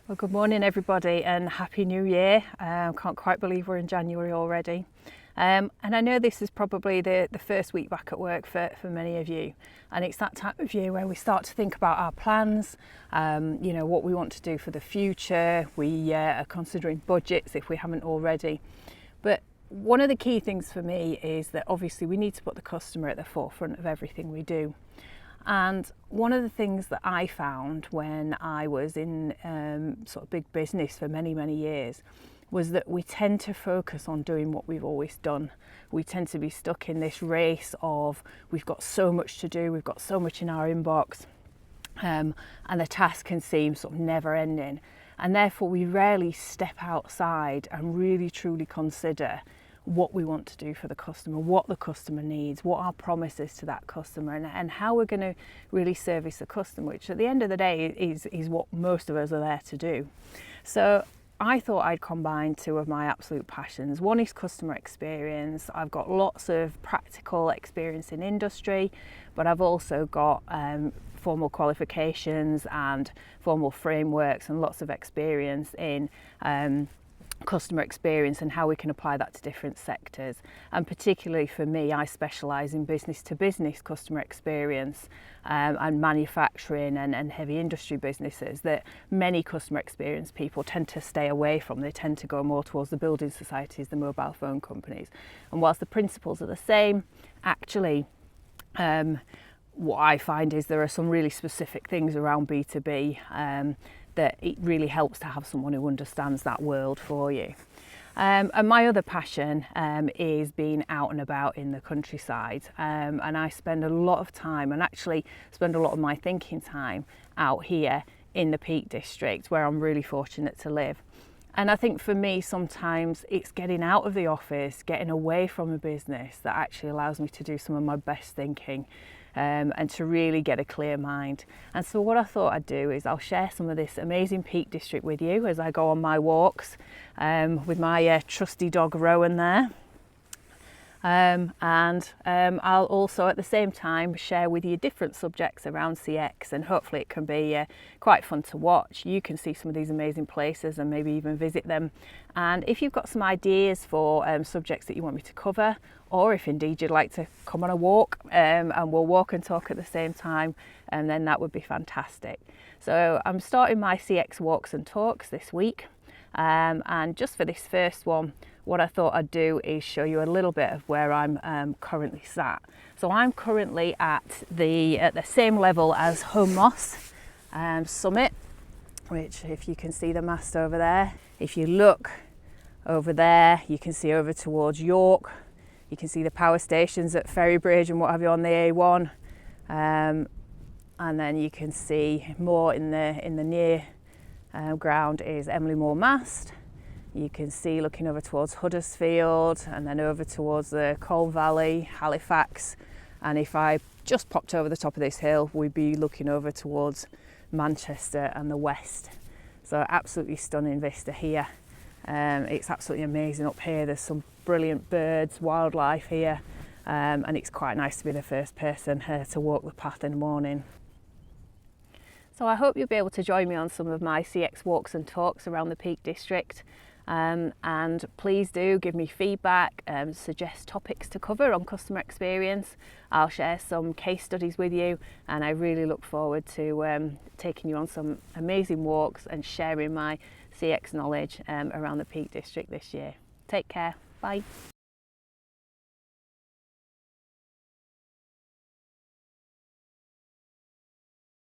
Well, good morning everybody and Happy New Year. Can't quite believe we're in January already. And I know this is probably the first week back at work for many of you. And it's that time of year where we start to think about our plans, what we want to do for the future. We are considering budgets if we haven't already. But one of the key things for me is that obviously we need to put the customer at the forefront of everything we do. And one of the things that I found when I was in sort of big business for many years was that we tend to focus on doing what we've always done. We tend to be stuck in this race of we've got so much to do, we've got so much in our inbox, and the task can seem sort of never ending. And therefore we rarely step outside and really truly consider what we want to do for the customer, what the customer needs, what our promise is to that customer, and how we're going to really service the customer, which at the end of the day is what most of us are there to do. So I thought I'd combine two of my absolute passions. One is customer experience. I've got lots of practical experience in industry, but I've also got formal qualifications and formal frameworks and lots of experience in customer experience and how we can apply that to different sectors. And particularly for me, I specialise in business to business customer experience and manufacturing and heavy industry businesses that many customer experience people tend to stay away from. They tend to go more towards the building societies, the mobile phone companies. And whilst the principles are the same, actually what I find is there are some really specific things around B2B that it really helps to have someone who understands that world for you. And my other passion is being out and about in the countryside, and I spend a lot of time, and actually spend a lot of my thinking time out here in the Peak District, where I'm really fortunate to live. And I think for me sometimes it's getting out of the office, getting away from a business that actually allows me to do some of my best thinking and to really get a clear mind. And so what I thought I'd do is I'll share some of this amazing Peak District with you as I go on my walks with my trusty dog Rowan there. I'll also at the same time share with you different subjects around CX, and hopefully it can be quite fun to watch. You can see some of these amazing places and maybe even visit them. And if you've got some ideas for subjects that you want me to cover, or if indeed you'd like to come on a walk and we'll walk and talk at the same time, and then that would be fantastic. So I'm starting my CX walks and talks this week, and just for this first one, what I thought I'd do is show you a little bit of where I'm currently sat. So I'm currently at the same level as Home Moss Summit, which if you can see the mast over there, if you look over there, you can see over towards York. You can see the power stations at Ferrybridge and what have you on the A1, and then you can see more in the near ground is Emily Moore Mast. You can see looking over towards Huddersfield and then over towards the Colne Valley, Halifax, and if I just popped over the top of this hill, we'd be looking over towards Manchester and the west. So absolutely stunning vista here. It's absolutely amazing up here. There's some brilliant birds, wildlife here, and it's quite nice to be the first person to walk the path in the morning. So I hope you'll be able to join me on some of my CX walks and talks around the Peak District. And please do give me feedback, suggest topics to cover on customer experience. I'll share some case studies with you, and I really look forward to taking you on some amazing walks and sharing my CX knowledge around the Peak District this year. Take care. Bye.